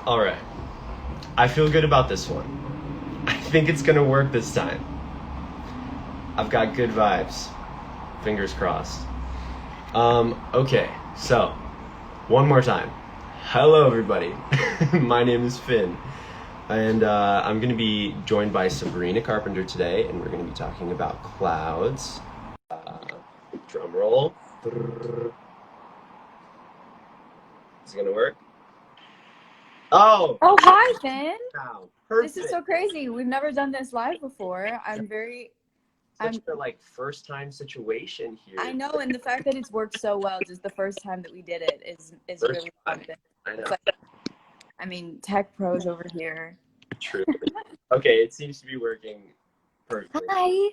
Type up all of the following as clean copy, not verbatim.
All right. I feel good about this one. I think it's gonna work this time. I've got good vibes. Fingers crossed. Okay, so one more time. Hello, everybody. My name is Finn, and I'm gonna be joined by Sabrina Carpenter today, and we're gonna be talking about clouds. Uh, Drum roll. Is it gonna work? Oh, Oh, hi, Finn. now This is perfect. so crazy. We've never done this live before. Such I'm, a first time situation I here. know, and the fact that it's worked so well, just the first time that we did it is First really try. something. I It's know. like, I mean, tech pros over here. True. Okay, it seems to be working perfectly. Hi.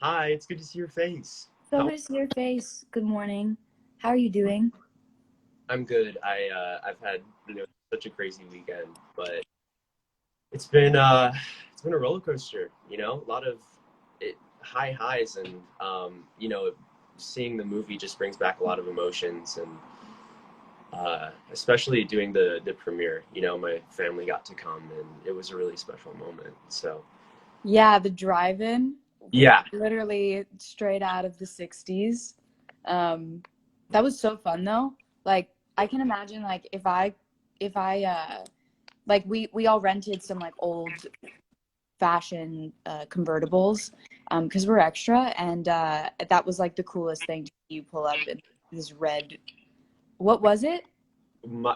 Hi, it's good to see your face. So How good to see your face. Good morning. How are you doing? I'm good. I've had such a crazy weekend, but it's been a roller coaster. A lot of high highs, and seeing the movie just brings back a lot of emotions, and especially doing the premiere. My family got to come, and it was a really special moment. So Yeah, the drive-in, yeah. literally straight out of the 60s. Um, that was so fun though. Like, I can imagine like if I like we all rented some like old fashion convertibles because we're extra, and that was like the coolest thing to see you pull up in this red. What was it?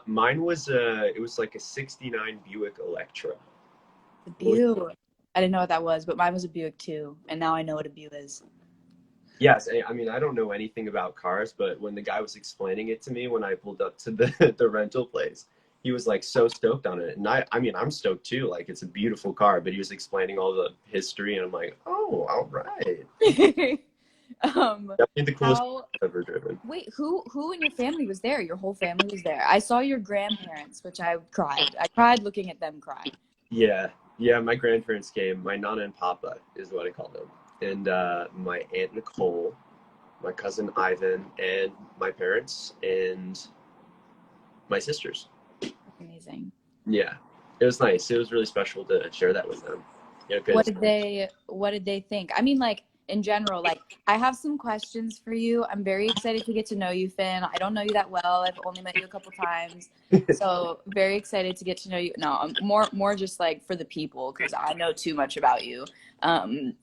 Mine was it was like a '69 Buick Electra. The What was- Buick. I didn't know what that was, but mine was a Buick too, and now I know what a Buick is. Yes, I mean I don't know anything about cars, but when the guy was explaining it to me when I pulled up to the the rental place, he was like so stoked on it, and I mean I'm stoked too. Like it's a beautiful car, but he was explaining all the history, and I'm like, oh, all right, um, definitely the coolest how? car I've ever driven. Wait, who in your family was there? Your whole family was there. I saw your grandparents, which I cried. I cried looking at them cry. Yeah, yeah, my grandparents came. My nana and papa is what I call them, and my aunt Nicole, my cousin Ivan, and my parents and my sisters. Amazing. Yeah, it was nice. It was really special to share that with them. Because What did they think? I mean, like in general, like I have some questions for you. I'm very excited to get to know you, Finn. I don't know you that well. I've only met you a couple times. So very excited to get to know you. No, I'm more just like for the people because I know too much about you. Um,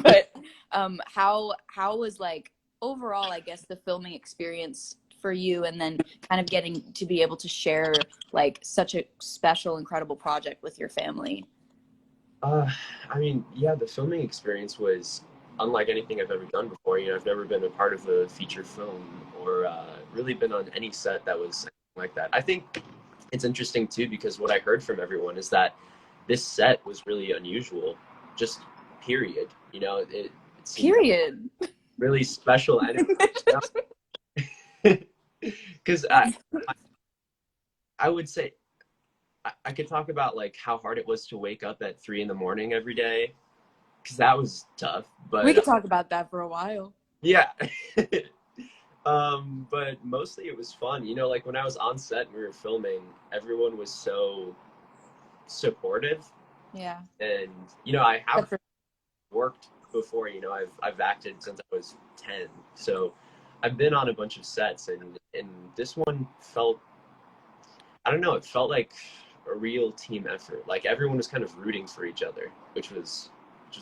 but how was like overall, I guess, the filming experience for you, and then kind of getting to be able to share like such a special, incredible project with your family. uh, I mean, yeah, the filming experience was unlike anything I've ever done before. I've never been a part of a feature film or really been on any set that was like that. I think it's interesting too because what I heard from everyone is that this set was really unusual, just period. It seemed Period. really special, and because I would say I could talk about like how hard it was to wake up at 3 in the morning every day because that was tough. We But could talk about that for a while. yeah, but mostly it was fun. Like when I was on set and we were filming, everyone was so supportive, Yeah. and I have Except for worked before. I've acted since I was 10, so I've been on a bunch of sets, and this one felt, I don't know, it felt like a real team effort. Like everyone was kind of rooting for each other, which was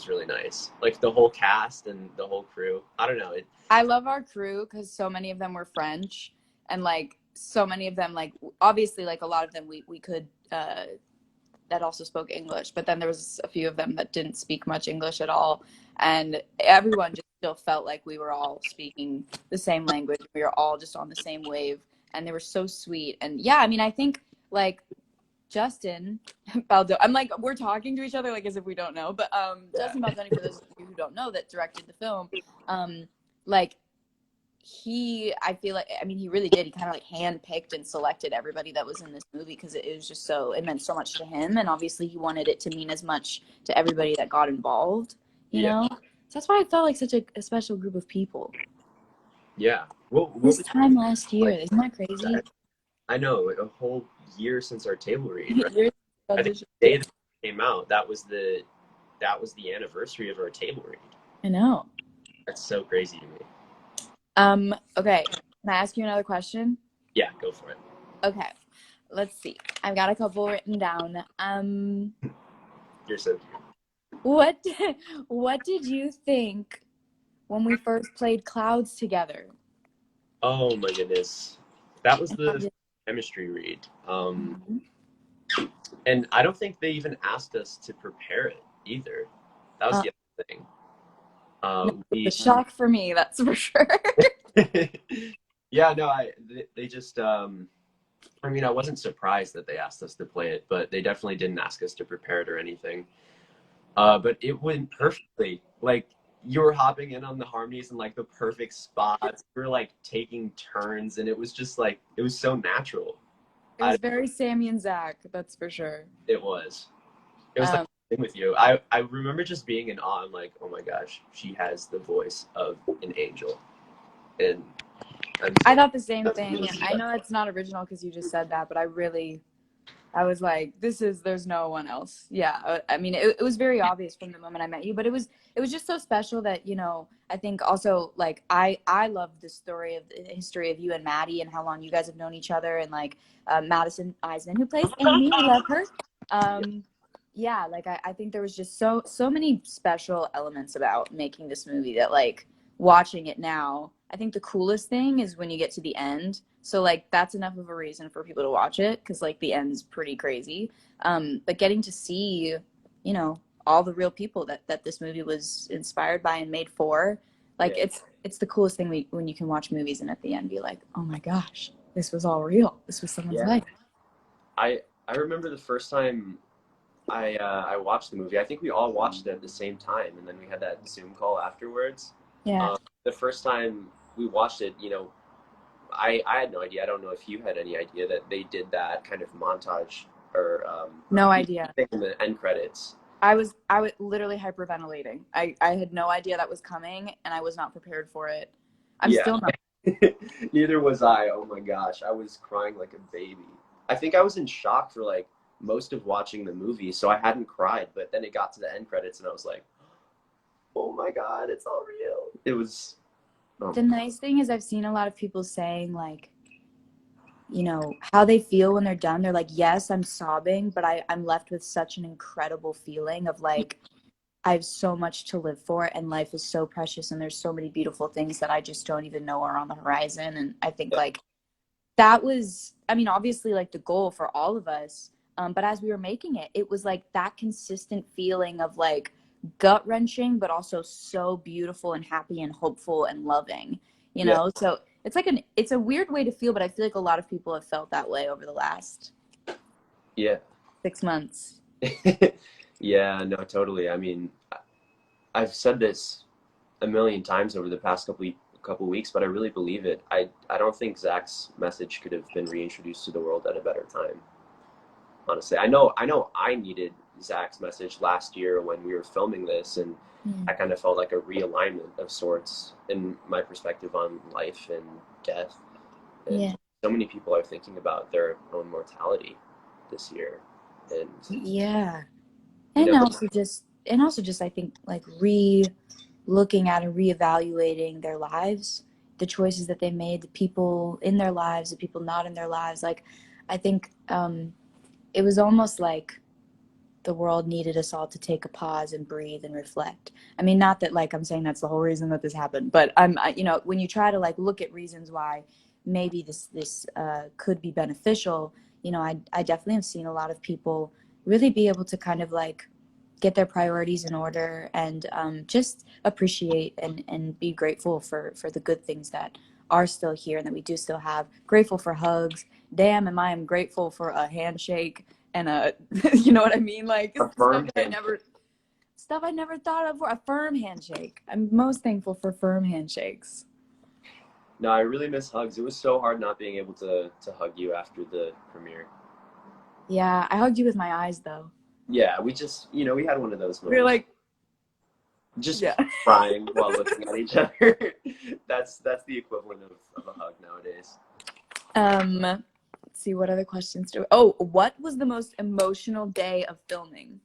really nice. Like the whole cast and the whole crew. I don't know. I love our crew because so many of them were French, and like so many of them, like obviously, like a lot of them we could that also spoke English, but then there was a few of them that didn't speak much English at all, and everyone just still felt like we were all speaking the same language. We were all just on the same wave, and they were so sweet. And yeah, I mean, I think like Justin Baldoni. I'm like we're talking to each other like as if we don't know, but Yeah, Justin Baldoni, for those of you who don't know, that directed the film, like I feel like, I mean, he really did. He kind of like handpicked and selected everybody that was in this movie because it was just it meant so much to him, and obviously he wanted it to mean as much to everybody that got involved. You yeah, know, so that's why I felt like such a special group of people. yeah. What This was time last year, like isn't that that? crazy? I know, a whole year since our table read, right? You're I think audition. the day that it came out, that was the anniversary of our table read. I know. That's so crazy to me. Okay. Can I ask you another question? Yeah, go for it. Okay. Let's see. I've got a couple written down. You're so cute. What what did you think when we first played Clouds together? Oh my goodness. That was the chemistry read. Mhm. And I don't think they even asked us to prepare it either. That was Uh, the other thing. no, it We was a shock for me, that's for sure. Yeah, no, they just I mean, I wasn't surprised that they asked us to play it, but they definitely didn't ask us to prepare it or anything. But it went perfectly. Like you were hopping in on the harmonies in like the perfect spots. We were like taking turns, and it was just like it was so natural. It was very Sammy and Zach, that's for sure. It was. It was like Um, the same with you. I remember just being in awe. I'm like, oh my gosh, she has the voice of an angel, and I'm I so thought the same that's thing. really I know special. it's not original because you just said that, but I was like, there's no one else. Yeah. I mean, it was very obvious from the moment I met you, but it was just so special that, I think also like, I love the story of the history of you and Maddie and how long you guys have known each other and like, Madison Eisman who plays Amy. We love her. Yeah, Um, yeah, like I think there was just so many special elements about making this movie that like watching it now, I think the coolest thing is when you get to the end. So like that's enough of a reason for people to watch it because like the end's pretty crazy. But getting to see, all the real people that this movie was inspired by and made for, like yeah, it's the coolest thing when you can watch movies and at the end be like, oh my gosh, this was all real. This was someone's yeah. life. I remember the first time I watched the movie. I think we all watched it at the same time, and then we had that Zoom call afterwards. Yeah, The first time we watched it, I had no idea. I don't know if you had any idea that they did that kind of montage or no idea. thing in the end credits. I was literally hyperventilating. I had no idea that was coming and I was not prepared for it. I'm Yeah, still not. neither was I. Oh my gosh, I was crying like a baby. I think I was in shock for like most of watching the movie, so I hadn't cried. But then it got to the end credits, and I was like, "Oh my god, it's all real." It was. Oh The my god. nice thing is I've seen a lot of people saying like, how they feel when they're done. They're like, yes, I'm sobbing, but I'm left with such an incredible feeling of like, I have so much to live for and life is so precious and there's so many beautiful things that I just don't even know are on the horizon. And I think Yeah, like that was, I mean, obviously like the goal for all of us. But as we were making it, it was like that consistent feeling of like gut wrenching, but also so beautiful and happy and hopeful and loving, yeah, So it's a weird way to feel, but I feel like a lot of people have felt that way over the last yeah. 6 months. Yeah, no, totally. I mean, I've said this a million times over the past couple weeks, but I really believe it. I don't think Zach's message could have been reintroduced to the world at a better time. Honestly, I know I needed Zach's message last year when we were filming this, and Mm. I kind of felt like a realignment of sorts in my perspective on life and death. And Yeah. so many people are thinking about their own mortality this year, and Yeah. you know, And also just I think like looking at and reevaluating their lives, the choices that they made, the people in their lives, the people not in their lives. Like I think it was almost like the world needed us all to take a pause and breathe and reflect. I mean, not that like I'm saying that's the whole reason that this happened, but when you try to like look at reasons why maybe this could be beneficial, I definitely have seen a lot of people really be able to kind of like get their priorities in order and just appreciate and be grateful for the good things that are still here and that we do still have. Grateful for hugs. Damn, am I am grateful for a handshake and a, you know what I mean? Like a stuff firm that hand. I never thought of. For a firm handshake. I'm most thankful for firm handshakes. No, I really miss hugs. It was so hard not being able to hug you after the premiere. Yeah, I hugged you with my eyes though. Yeah, we just, we had one of those We were moments. like, Just yeah. crying while looking at each other. That's the equivalent of a hug nowadays. Um, Let's see, what other questions do. Oh, what was the most emotional day of filming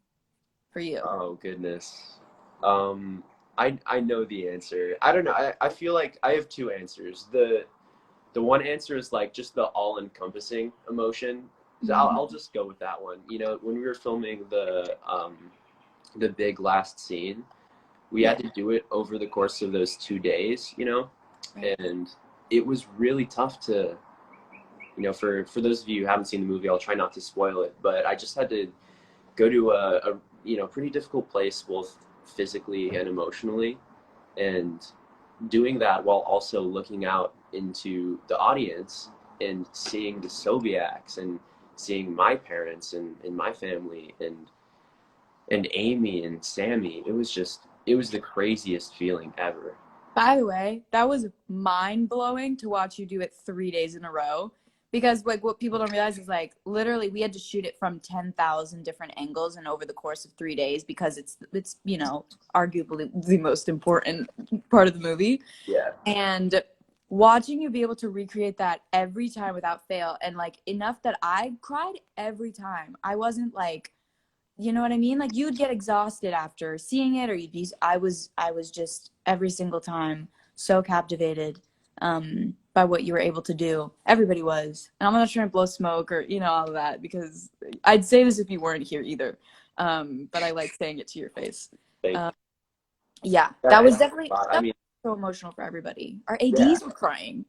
for you? Oh goodness. I know the answer. I don't know. I feel like I have two answers. The one answer is like just the all-encompassing emotion. So I'll just go with that one. You know, when we were filming the big last scene, we had to do it over the course of those 2 days, you know, Right. and it was really tough to, you know, for those of you who haven't seen the movie, I'll try not to spoil it, but I just had to go to a you know, pretty difficult place both physically and emotionally, and doing that while also looking out into the audience and seeing the Sobiaks and seeing my parents and my family and Amy and Sammy. It was the craziest feeling ever. By the way, that was mind-blowing to watch you do it 3 days in a row. Because like what people don't realize is like literally we had to shoot it from 10,000 different angles and over the course of 3 days because it's you know, arguably the most important part of the movie. Yeah. And watching you be able to recreate that every time without fail, and like enough that I cried every time. I wasn't like, you know what I mean? Like you'd get exhausted after seeing it, or you'd be. I was just every single time so captivated by what you were able to do. Everybody was, and I'm not trying to blow smoke or you know all of that because I'd say this if you weren't here either. But I like saying it to your face. Thank Um, yeah, you. that was That definitely I that mean, was so emotional for everybody. Our yeah, ADs were crying.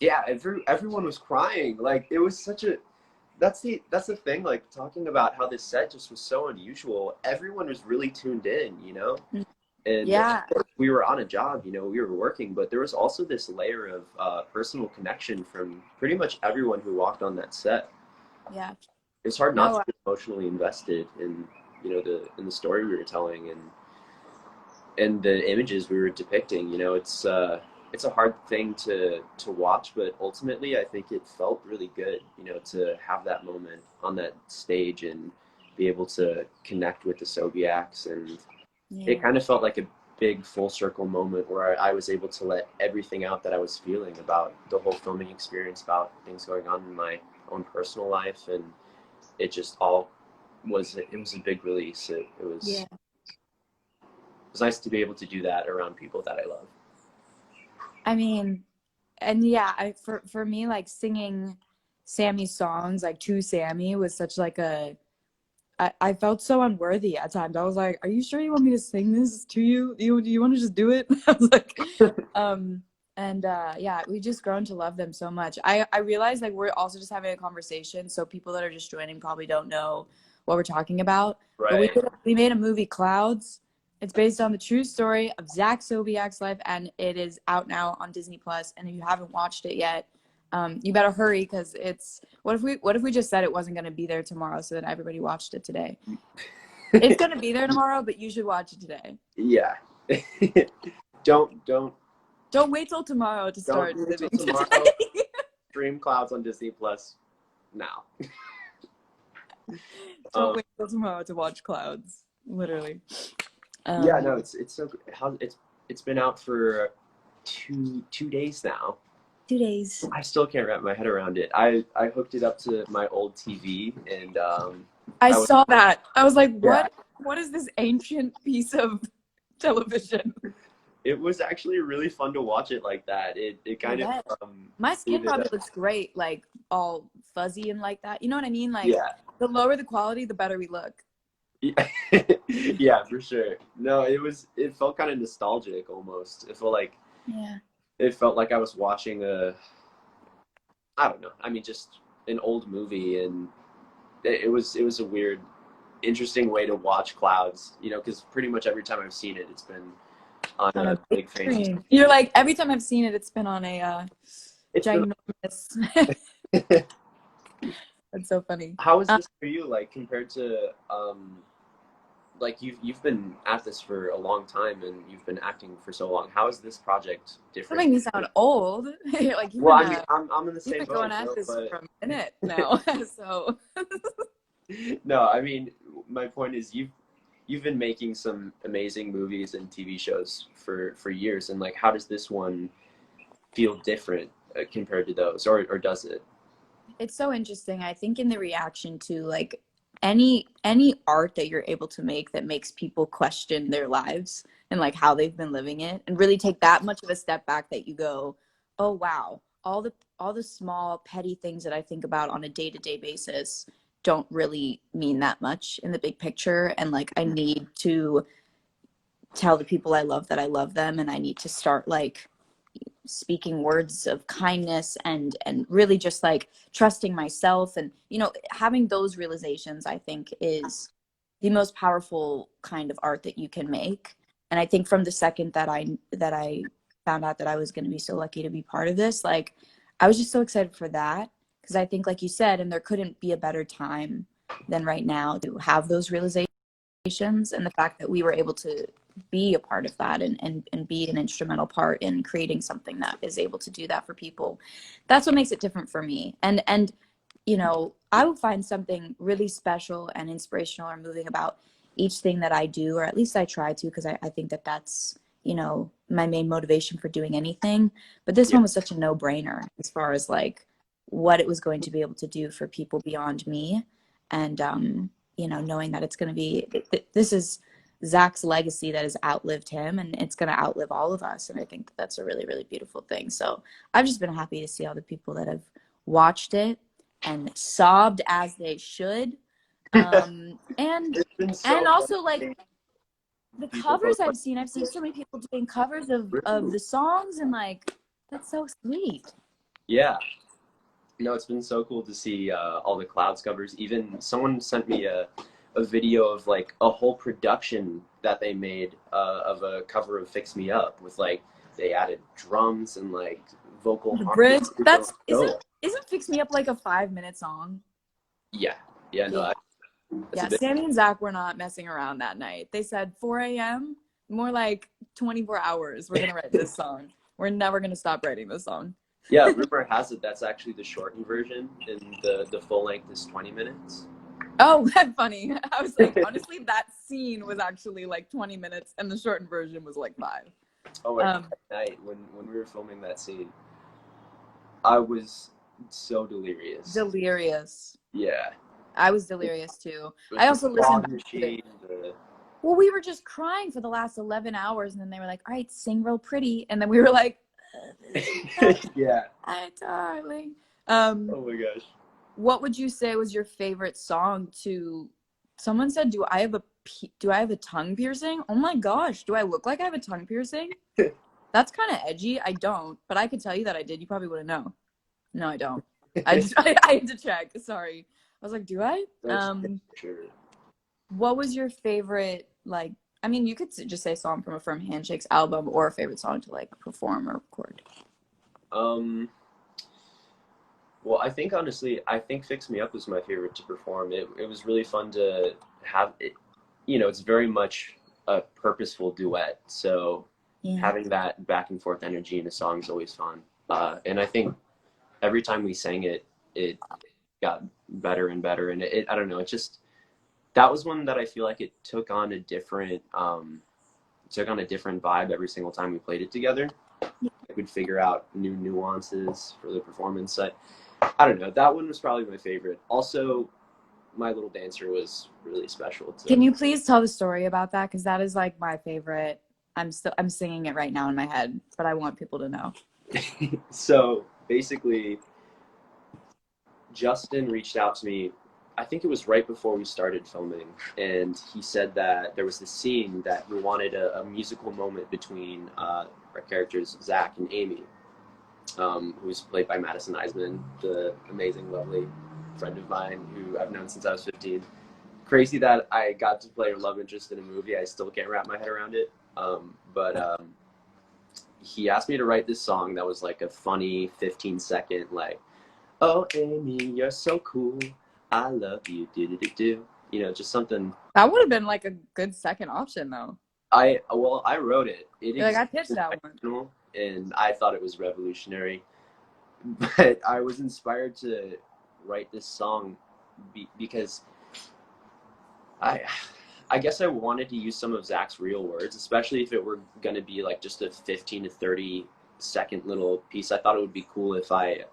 yeah. Everyone was crying. Like it was such a. That's the thing. Like talking about how this set just was so unusual. Everyone was really tuned in, you know. And Yeah, we were on a job, you know, we were working, but there was also this layer of personal connection from pretty much everyone who walked on that set. yeah. It's hard not No, to be emotionally invested in, you know, the story we were telling and the images we were depicting. You know, it's a hard thing to watch, but ultimately I think it felt really good, you know, to have that moment on that stage and be able to connect with the Sobiaks, and it yeah. kind of felt like a big full circle moment where I was able to let everything out that I was feeling about the whole filming experience, about things going on in my own personal life, and it just all it was a big release. Yeah. It was nice to be able to do that around people that I love. I mean, and yeah, for me, like singing Sammy's songs, like to Sammy, was such like a. I felt so unworthy at times. I was like, "Are you sure you want me to sing this to you? Do you want to just do it?" I was like, um, and yeah, we just grown to love them so much. I realized like we're also just having a conversation, so people that are just joining probably don't know what we're talking about. But Right. we made a movie, Clouds. It's based on the true story of Zach Sobiak's life, and it is out now on Disney Plus. And if you haven't watched it yet, you better hurry because it's what if we just said it wasn't going to be there tomorrow so that everybody watched it today? It's going to be there tomorrow, but you should watch it today. Yeah. don't Don't wait till tomorrow to don't start wait till living tomorrow. today. Stream Clouds on Disney Plus now. Don't wait till tomorrow to watch Clouds. Literally. Yeah, no, it's so how it's been out for two days now. 2 days. I still can't wrap my head around it. I hooked it up to my old TV, and I I was, saw that. I was like, yeah, what is this ancient piece of television? it was actually really fun to watch it like that. It I kind of bet. My skin suited probably up. looks great, like all fuzzy and like that. You know what I mean? Like Yeah. the lower the quality, the better we look. Yeah, yeah, for sure. No, it felt kind of nostalgic almost. Yeah. It felt like I was watching I don't know. I mean, just an old movie, and it was a weird, interesting way to watch Clouds. You know, because pretty much every time I've seen it, it's been on On a a big big fancy. screen. You're like, every time I've seen it, it's been on a It's been. ginormous. That's so funny. How is this for you? Like compared to like you've been at this for a long time and you've been acting for so long. How is this project That different? make me sound old. Like Well, I mean, I'm in the you've same been boat, going at this but for a minute now. So no, I mean, my point is you've been making some amazing movies and TV shows for years, and like, how does this one feel different compared to those, or does it? It's so interesting. I think in the reaction to like any art that you're able to make that makes people question their lives and like how they've been living it and really take that much of a step back that you go, "Oh wow, all the small petty things that I think about on a day-to-day basis don't really mean that much in the big picture and like I need to tell the people I love that I love them and I need to start like speaking words of kindness and really just like trusting myself and having those realizations I think is the most powerful kind of art that you can make. And I think from the second that I found out that I was going to be so lucky to be part of this, like I was just so excited for that because I think like you said, and there couldn't be a better time than right now to have those realizations and the fact that we were able to be a part of that and be an instrumental part in creating something that is able to do that for people. That's what makes it different for me. And I will find something really special and inspirational or moving about each thing that I do, or at least I try to, because I think that that's my main motivation for doing anything. But this Yeah. one was such a no-brainer as far as like what it was going to be able to do for people beyond me. And knowing that it's going to be this is Zach's legacy that has outlived him and it's going to outlive all of us. And I think that's a really, really beautiful thing. So I've just been happy to see all the people that have watched it and sobbed as they should. And It's been so also like fun. the People covers post like, I've seen so many people doing covers of the songs and like, that's so sweet. yeah. No, it's been so cool to see all the clouds covers. Even someone sent me a video of like a whole production that they made of a cover of "Fix Me Up" with like they added drums and like vocal The bridge, harmonies. that's Oh, isn't Fix Me Up like a 5-minute song? yeah, yeah, no, Yeah. that's a Yeah, bit. Sammy and Zach were not messing around that night. They said 4 a.m., more like 24 hours. We're going to write this song. We're never going to stop writing this song. Yeah, rumor has it that's actually the shortened version, and the full length is 20 minutes. Oh, that's funny. I was like, honestly, that scene was actually like 20 minutes, and the shortened version was like 5. Oh my God, night when we were filming that scene, I was so delirious. Delirious. Yeah. I was delirious too. With I the also listened fog back to machine, it. Well, we were just crying for the last 11 hours, and then they were like, all right, sing real pretty. And then we were like, yeah. hi, darling. Oh my gosh. What would you say was your favorite song to? Someone said, "Do I have a tongue piercing?" Oh my gosh, do I look like I have a tongue piercing? That's kind of edgy. I don't, but I could tell you that I did. You probably wouldn't know. No, I don't. I had to check. Sorry. I was like, do I? Sure. What was your favorite, like, I mean, you could just say song from a Firm Handshakes album or a favorite song to like perform or record. Well, I think honestly, I think "Fix Me Up" was my favorite to perform. It was really fun to have it. It's very much a purposeful duet, so Yeah. having that back and forth energy in a song is always fun. And I think every time we sang it, it got better and better. And I don't know, it just that was one that I feel like it took on a different vibe every single time we played it together. We'd figure out new nuances for the performance. I don't know. That one was probably my favorite. Also, My Little Dancer was really special too. Can you please tell the story about that? Because that is like my favorite. I'm singing it right now in my head, but I want people to know. So basically, Justin reached out to me. I think it was right before we started filming, and he said that there was this scene that we wanted a musical moment between our characters, Zach and Amy, who's played by Madison Eisman, the amazing, lovely friend of mine who I've known since I was 15. Crazy that I got to play her love interest in a movie. I still can't wrap my head around it. But he asked me to write this song that was like a funny 15-second, like, "Oh, Amy, you're so cool. I love you. Do. Just something. That would have been like a good second option, though. I wrote it. You're like, I pitched that one. And I thought it was revolutionary. But I was inspired to write this song because I guess I wanted to use some of Zach's real words, especially if it were going to be like just a 15 to 30 second little piece. I thought it would be cool if I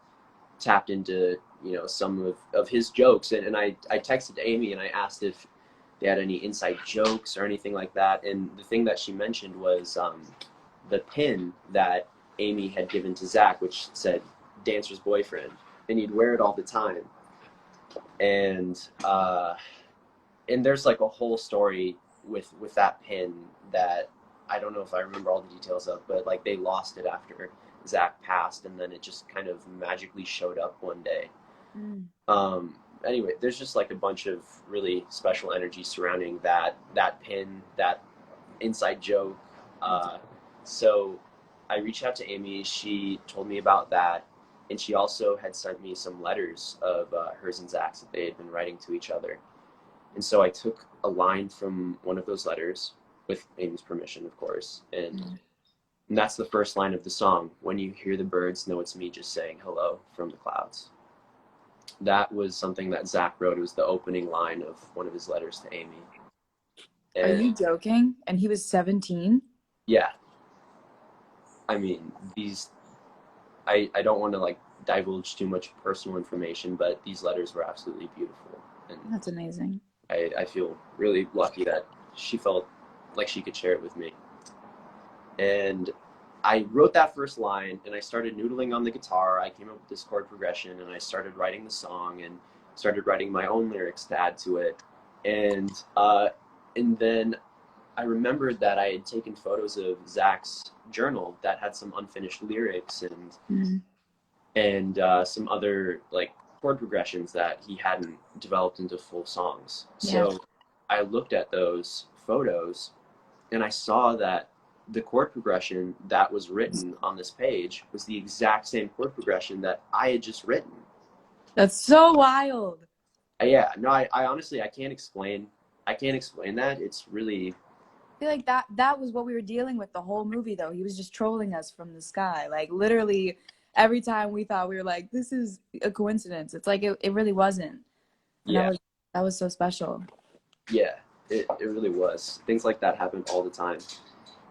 tapped into, you know, some of his jokes. And I texted Amy and I asked if they had any inside jokes or anything like that. And the thing that she mentioned was the pin that Amy had given to Zach, which said dancer's boyfriend, and he'd wear it all the time. And there's like a whole story with that pin that I don't know if I remember all the details of, but like they lost it after Zach passed, and then it just kind of magically showed up one day. Anyway, there's just like a bunch of really special energy surrounding that pin, that inside joke. So I reached out to Amy. She told me about that, and she also had sent me some letters of hers and Zach's that they had been writing to each other. And so I took a line from one of those letters, with Amy's permission, of course, and that's the first line of the song. When you hear the birds, know it's me just saying hello from the clouds. That was something that Zach wrote. It was the opening line of one of his letters to Amy. And, are you joking? And he was 17? Yeah. I mean, I don't want to like divulge too much personal information, but these letters were absolutely beautiful. And that's amazing. I feel really lucky that she felt like she could share it with me. And I wrote that first line, and I started noodling on the guitar. I came up with this chord progression, and I started writing the song, and started writing my own lyrics to add to it. And then I remembered that I had taken photos of Zach's journal that had some unfinished lyrics and some other like chord progressions that he hadn't developed into full songs. So I looked at those photos, and I saw that the chord progression that was written on this page was the exact same chord progression that I had just written. That's so wild. Yeah, no, I honestly, I can't explain that. It's really, I feel like that was what we were dealing with the whole movie, though. He was just trolling us from the sky. Like, literally, every time we thought we were like, this is a coincidence. It's like, it really wasn't. And that was so special. Yeah, it really was. Things like that happen all the time.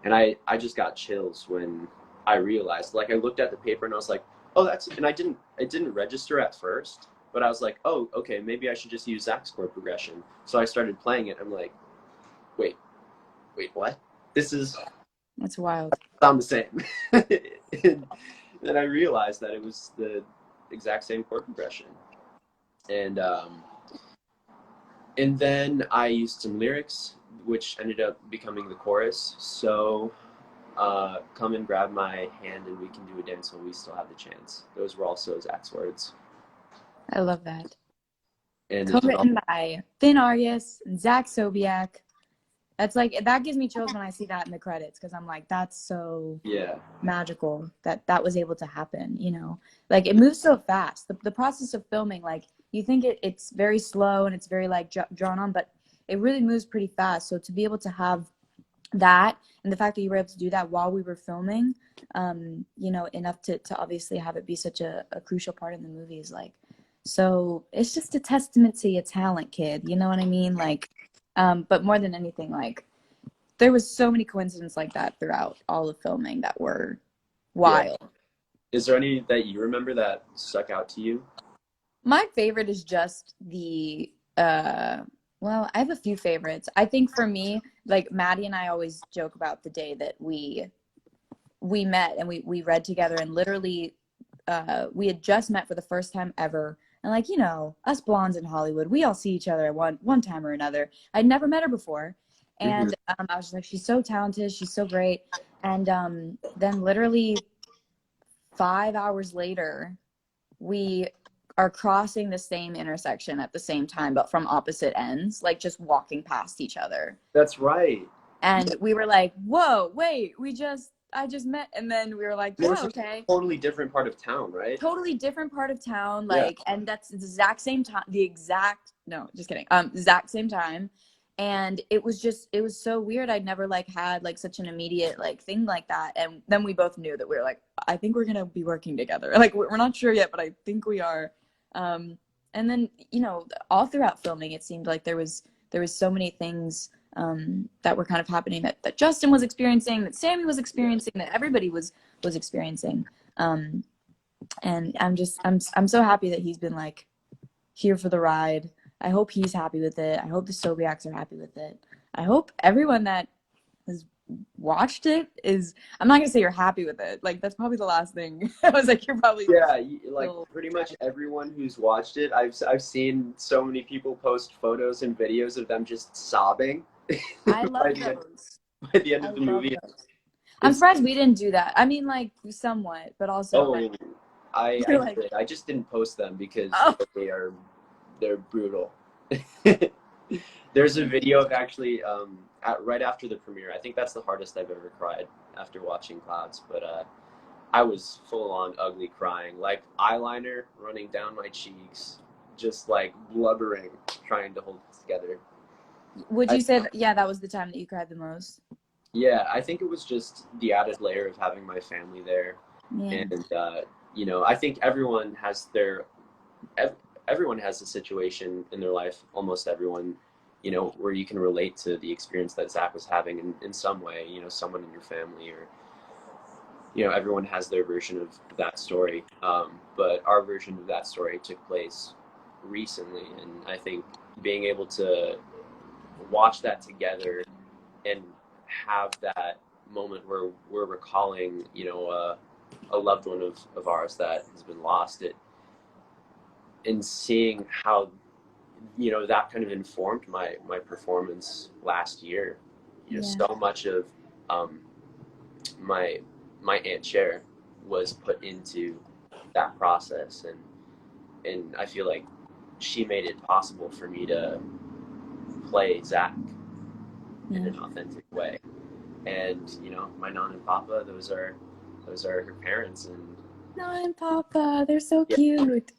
And I just got chills when I realized, like, I looked at the paper and I was like, oh, and it didn't register at first, but I was like, oh, okay, maybe I should just use Zach's chord progression. So I started playing it. I'm like, wait, what? That's wild. Sound the same. And then I realized that it was the exact same chord progression. And then I used some lyrics, which ended up becoming the chorus. So come and grab my hand and we can do a dance while we still have the chance. Those were also Zach's words. I love that. And co-written by Finn Arias and Zach Sobiek. That's like, that gives me chills when I see that in the credits, because I'm like, that's so magical that was able to happen, you know? Like, it moves so fast. The process of filming, like, you think it's very slow and it's very, like, drawn on, but it really moves pretty fast. So to be able to have that, and the fact that you were able to do that while we were filming, you know, enough to obviously have it be such a crucial part in the movie is, like, so it's just a testament to your talent, kid. You know what I mean? Like, but more than anything, like, there was so many coincidences like that throughout all of filming that were wild. Yeah. Is there any that you remember that stuck out to you? My favorite is just the, well, I have a few favorites. I think for me, like, Maddie and I always joke about the day that we met and we read together, and literally we had just met for the first time ever. And, like, you know, us blondes in Hollywood, we all see each other at one time or another. I'd never met her before. And I was just like, she's so talented. She's so great. And then literally 5 hours later, we are crossing the same intersection at the same time, but from opposite ends, like, just walking past each other. That's right. And we were like, whoa, wait, I just met, and then we were like, yeah, okay. Totally different part of town, right? Totally different part of town, like, and that's the exact same time, exact same time. And it was so weird. I'd never, like, had, like, such an immediate, like, thing like that. And then we both knew that we were like, I think we're gonna be working together. Like, we're not sure yet, but I think we are. And then, you know, all throughout filming, it seemed like there was so many things that were kind of happening that Justin was experiencing, that Sammy was experiencing, that everybody was experiencing. And I'm so happy that he's been like here for the ride. I hope he's happy with it. I hope the Sobiaks are happy with it. I hope everyone that has watched it is, I'm not gonna say you're happy with it. Like that's probably the last thing. I was like, you're probably Yeah, like pretty much everyone who's watched it, I've seen so many people post photos and videos of them just sobbing I by love those. by the end I of the love movie. those. I'm surprised we didn't do that. I mean, like somewhat, but also like, I like, did. I just didn't post them because oh, they're brutal. There's a video of actually right after the premiere. I think that's the hardest I've ever cried after watching Clouds. But I was full on ugly crying, like eyeliner running down my cheeks, just like blubbering, trying to hold it together. would you say that, yeah, that was the time that you cried the most? Yeah, I think it was just the added layer of having my family there, Yeah. and you know, I think everyone has everyone has a situation in their life, almost everyone, you know, where you can relate to the experience that Zach was having in some way. You know, someone in your family, or you know, everyone has their version of that story. But our version of that story took place recently, and I think being able to watch that together and have that moment where we're recalling, you know, a loved one of ours that has been lost, it and seeing how, you know, that kind of informed my performance last year. You know, Yeah. so much of um, my Aunt Cher was put into that process, and I feel like she made it possible for me to play Zach in an authentic way. And you know, my Nana and Papa, those are her parents, and Nana and Papa, they're so yeah, cute.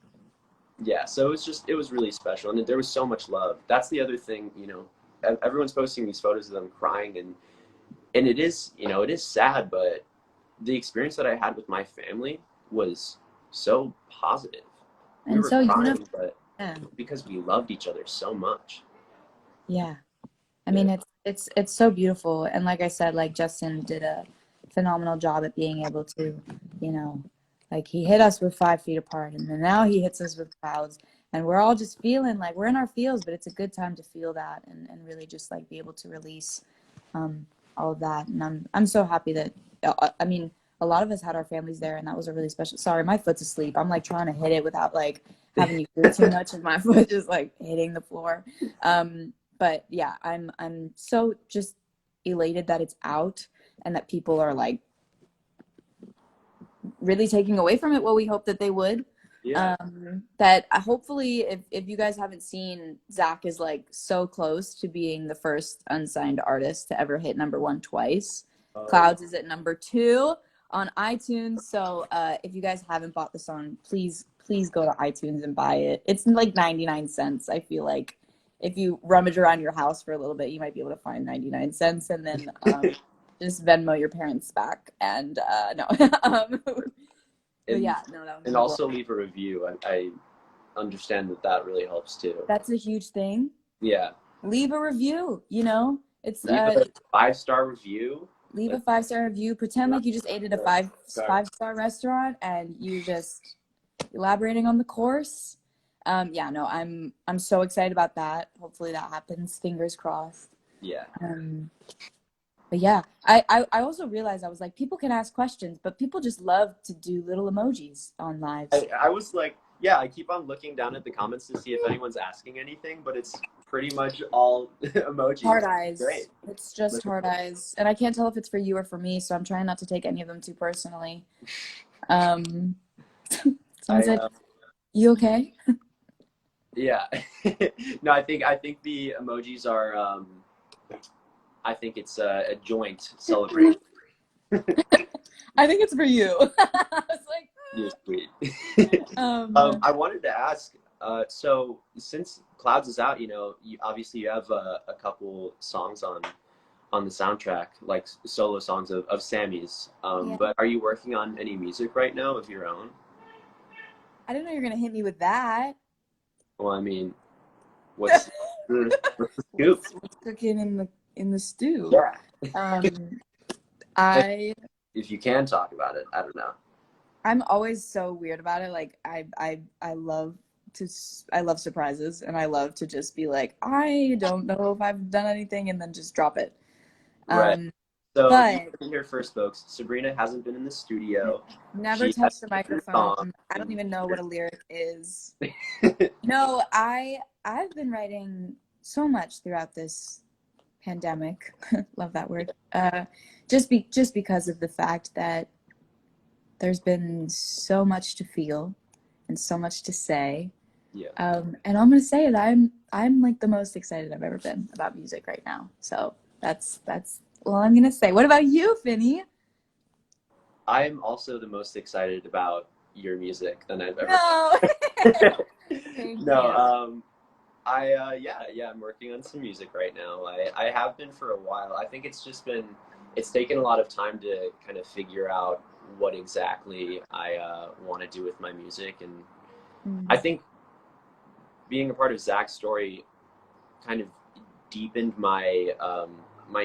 yeah. So it was really special, and there was so much love. That's the other thing, you know. Everyone's posting these photos of them crying, and it is, you know, it is sad, but the experience that I had with my family was so positive. We And were so crying, but yeah. because we loved each other so much. Yeah. I Yeah. mean, it's so beautiful. And like I said, like Justin did a phenomenal job at being able to, you know, like he hit us with 5 feet apart, and then now he hits us with clouds, and we're all just feeling like we're in our feels, but it's a good time to feel that, and really just like be able to release um, all of that. And I'm so happy that I mean, a lot of us had our families there, and that was a really special. Sorry, my foot's asleep. I'm like trying to hit it without like having you do too much, and my foot just like hitting the floor. But yeah, I'm so just elated that it's out and that people are like really taking away from it what we hope that they would. Yeah. That hopefully, if you guys haven't seen, Zach is like so close to being the first unsigned artist to ever hit #1 twice. Clouds is at #2 on iTunes. So if you guys haven't bought the song, please go to iTunes and buy it. It's like 99 cents. I feel like if you rummage around your house for a little bit, you might be able to find 99 cents, and then just Venmo your parents back. And no. But yeah, no, that was and also leave a review. I understand that really helps too. That's a huge thing. Yeah. Leave a review, you know? It's Leave a 5-star review. leave a 5-star review. Pretend like you just ate at a five-star restaurant and you just elaborating on the course. Yeah, no, I'm so excited about that. Hopefully that happens. Fingers crossed. Yeah. But yeah, I also realized I was like, people can ask questions, but people just love to do little emojis on lives. I was like, yeah, I keep on looking down at the comments to see if anyone's asking anything, but it's pretty much all emojis. Heart eyes. Great. It's just heart eyes. And I can't tell if it's for you or for me, so I'm trying not to take any of them too personally. Someone said, you okay? Yeah. No, I think the emojis are I think it's a joint celebration. I think it's for you. I was like, you're sweet. I wanted to ask, so since Clouds is out, you know, obviously you have a couple songs on the soundtrack, like solo songs of Sammy's. Yeah. But are you working on any music right now of your own? I didn't know you were gonna hit me with that. Well, I mean, what's the scoop? What's cooking in the stew? Yeah. I If you can talk about it, I don't know. I'm always so weird about it. Like I love I love surprises, and I love to just be like, I don't know if I've done anything, and then just drop it. Right. Um, So you but heard it here first, folks. Sabrina hasn't been in the studio. never She has touched the written a song. microphone. I don't even know what a lyric is. No, I've been writing so much throughout this pandemic. Love that word. Just because of the fact that there's been so much to feel and so much to say. Yeah. And I'm gonna say that I'm like the most excited I've ever been about music right now. So that's all I'm gonna say. What about you, Finny? I'm also the most excited about your music than I've ever. No. Thank No, you. yeah, I'm working on some music right now. I have been for a while. I think it's taken a lot of time to kind of figure out what exactly I want to do with my music, and I think being a part of Zach's story kind of deepened my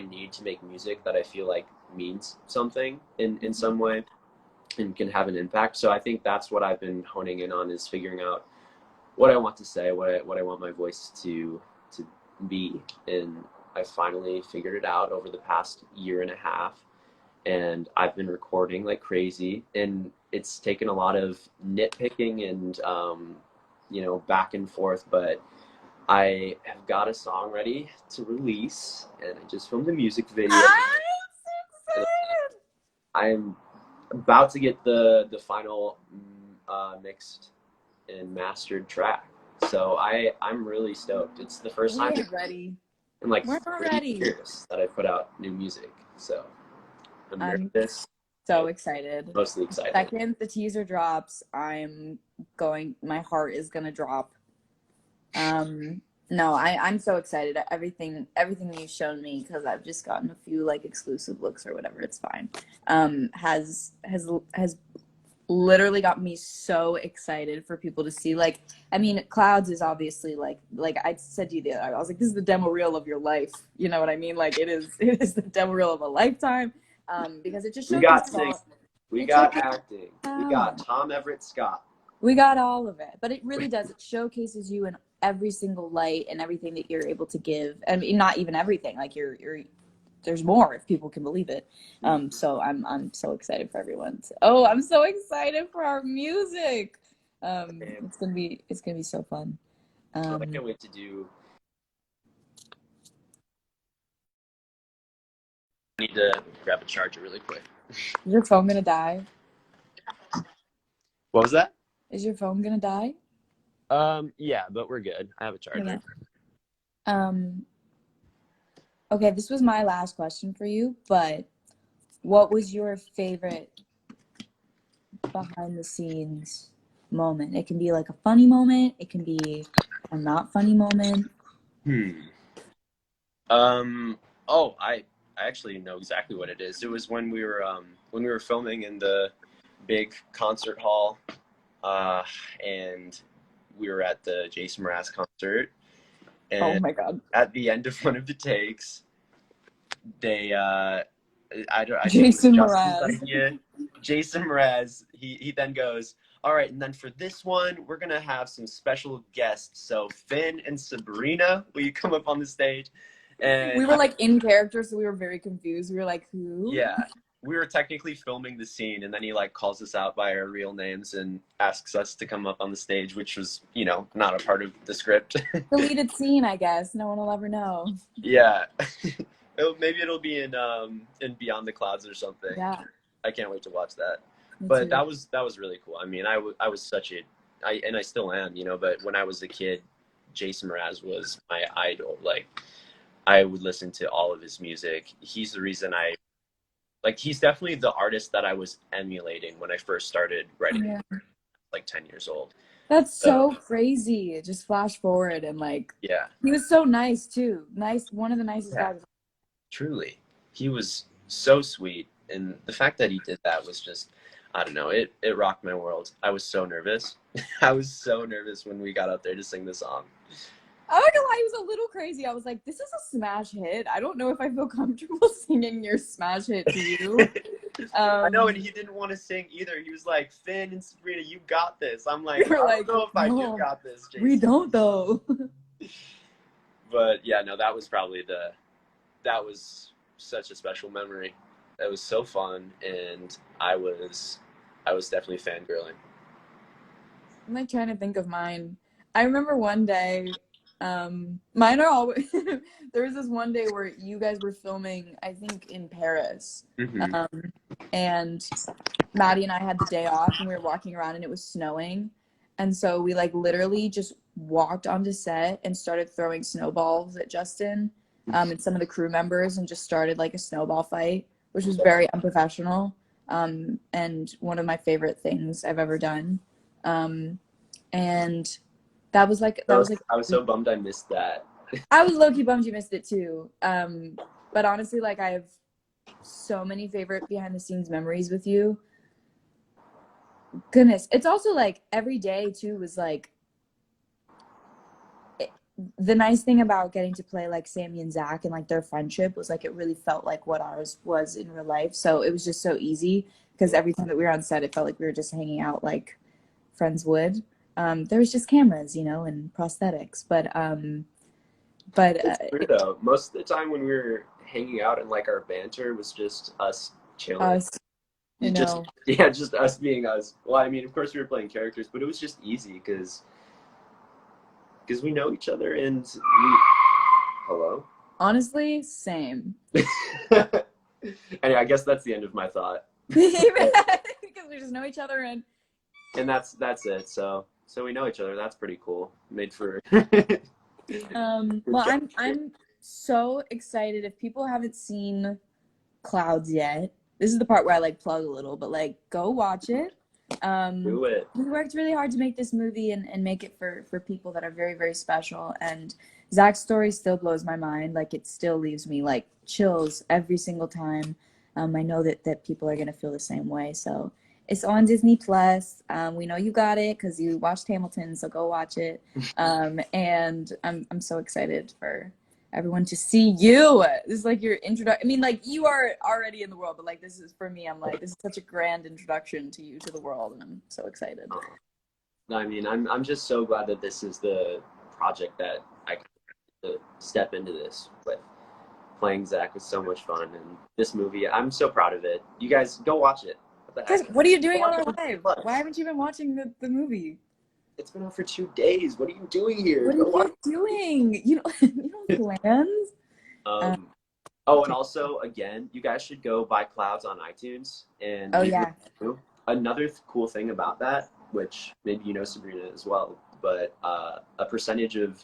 need to make music that I feel like means something in some way and can have an impact. So I think that's what I've been honing in on, is figuring out what I want to say, what I want my voice to be. And I finally figured it out over the past year and a half. And I've been recording like crazy, and it's taken a lot of nitpicking and back and forth, but I have got a song ready to release, and I just filmed a music video. I'm so excited. I'm about to get the final mixed and mastered track. So I'm really stoked. It's the first time We're ready. in like We're not 3 ready. years that I put out new music. So I'm I'm nervous, so excited. mostly excited. Second the teaser drops, my heart is gonna drop. No, I'm so excited. Everything you've shown me, because I've just gotten a few like exclusive looks or whatever, it's fine. Has literally got me so excited for people to see. Like, I mean, Clouds is obviously like I said to you the other, I was like, this is the demo reel of your life. You know what I mean? Like, it is the demo reel of a lifetime. Because it just We got showcases singing, all. we It got showcases acting, we got Tom Everett Scott. We got all of it, but it really does. It showcases you in every single light and everything that you're able to give. I mean, not even everything. Like there's more if people can believe it. So I'm so excited for everyone. I'm so excited for our music. It's gonna be so fun. I can't wait to do. I need to grab a charger really quick. Is your phone gonna die? What was that? Is your phone gonna die? Yeah, but we're good. I have a charger. Yeah. Okay, this was my last question for you, but what was your favorite behind the scenes moment? It can be like a funny moment, it can be a not funny moment. Oh, I actually know exactly what it is. It was when we were filming in the big concert hall, and we were at the Jason Mraz concert. And oh my god! At the end of one of the takes, they I Jason think it was Mraz. Justin's idea. Jason Mraz, he then goes, all right, and then for this one, we're gonna have some special guests. So Finn and Sabrina, will you come up on the stage? And we were like in character, so we were very confused. We were like, who? Yeah, we were technically filming the scene, and then he like calls us out by our real names and asks us to come up on the stage, which was, not a part of the script. Deleted scene, I guess. No one will ever know. Yeah. Maybe it'll be in Beyond the Clouds or something. Yeah. I can't wait to watch that. Me But too. that was really cool. I mean, I was such and I still am, but when I was a kid, Jason Mraz was my idol. Like, I would listen to all of his music. He's the reason he's definitely the artist that I was emulating when I first started writing, like 10 years old. That's so crazy. Just flash forward and yeah, he was so nice too. Nice, one of the nicest guys. Truly, he was so sweet, and the fact that he did that was just, I don't know, it rocked my world. I was so nervous. I was so nervous when we got up there to sing the song. I'm not gonna lie, he was a little crazy. I was like, this is a smash hit. I don't know if I feel comfortable singing your smash hit to you. I know, and Um, he didn't want to sing either. He was like, "Finn and Sabrina, you got this." I'm we like, I were don't like, know if I do no, got this, we Jason. don't though. But yeah, no, that was probably that was such a special memory. That was so fun, and I was definitely fangirling. I'm like trying to think of mine. I remember one day, mine are always, there was this one day where you guys were filming, I think in Paris. Mm-hmm. Um, and Maddie and I had the day off and we were walking around and it was snowing. And so we like literally just walked onto set and started throwing snowballs at Justin, and some of the crew members and just started like a snowball fight, which was very unprofessional. And one of my favorite things I've ever done. Um, and that was like I was so bummed I missed that. I was low key bummed you missed it too. But honestly, like I have so many favorite behind the scenes memories with you. Goodness, it's also like every day too was like the nice thing about getting to play like Sammy and Zach and like their friendship was like it really felt like what ours was in real life. So it was just so easy because every time that we were on set, it felt like we were just hanging out like friends would. There was just cameras, you know, and prosthetics, but It's true though. Most of the time when we were hanging out and like our banter was just us chilling. us, you Just know, yeah, just us being us. Well, I mean, of course we were playing characters, but it was just easy because we know each other and we. Hello. honestly, same. And I guess that's the end of my thought. Because we just know each other and That's it. So we know each other. That's pretty cool. Made for. well, I'm so excited. If people haven't seen Clouds yet, this is the part where I like plug a little, but like go watch it. Do it. We worked really hard to make this movie and make it for people that are very, very special. And Zach's story still blows my mind. Like it still leaves me like chills every single time. I know that people are gonna feel the same way. So it's on Disney Plus. We know you got it because you watched Hamilton, so go watch it. And I'm so excited for everyone to see you. This is like your introduction. I mean, like you are already in the world, but like this is for me. I'm like this is such a grand introduction to you to the world, and I'm so excited. I mean, I'm just so glad that this is the project that I can step into this with. Playing Zach was so much fun, and this movie, I'm so proud of it. You guys go watch it. What the Guys, heck? what are you doing Go on watch our it live? on Disney+. Why haven't you been watching the movie? It's been out for 2 days. What are you doing here? What are Go watch you doing? You don't you don't have plans? Oh, and also, again, you guys should go buy Clouds on iTunes. And Oh yeah. another cool thing about that, which maybe you know Sabrina as well, but a percentage of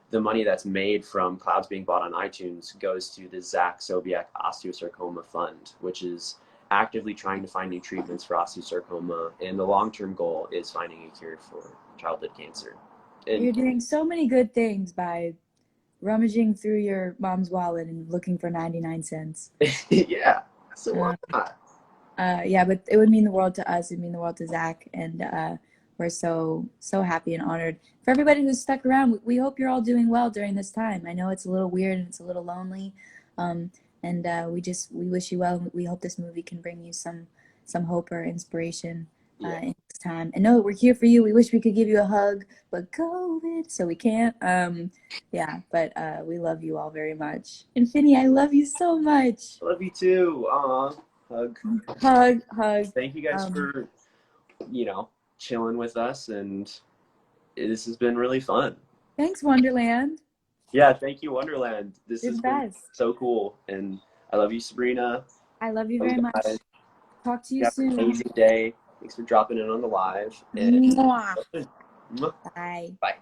the money that's made from Clouds being bought on iTunes goes to the Zach Sobiech Osteosarcoma Fund, which is actively trying to find new treatments for osteosarcoma. And the long-term goal is finding a cure for childhood cancer. And You're doing so many good things by rummaging through your mom's wallet and looking for 99 cents. yeah, so why not? Yeah, but it would mean the world to us. It'd mean the world to Zach, and we're so happy and honored. For everybody who's stuck around, we hope you're all doing well during this time. I know it's a little weird and it's a little lonely, and we wish you well. We hope this movie can bring you some hope or inspiration in this time. And no, we're here for you. We wish we could give you a hug, but COVID, so we can't. Yeah, but we love you all very much. And Finny, I love you so much. Love you too. Aw, hug. Hug. Thank you guys for, chilling with us, and this has been really fun. Thanks, Wonderland. Yeah, thank you, Wonderland. This You're has the been best. so cool, and I love you, Sabrina. I love you very much. Talk to you Have soon. an amazing day. Thanks for dropping in on the live. And Mwah. Mwah. Bye. Bye.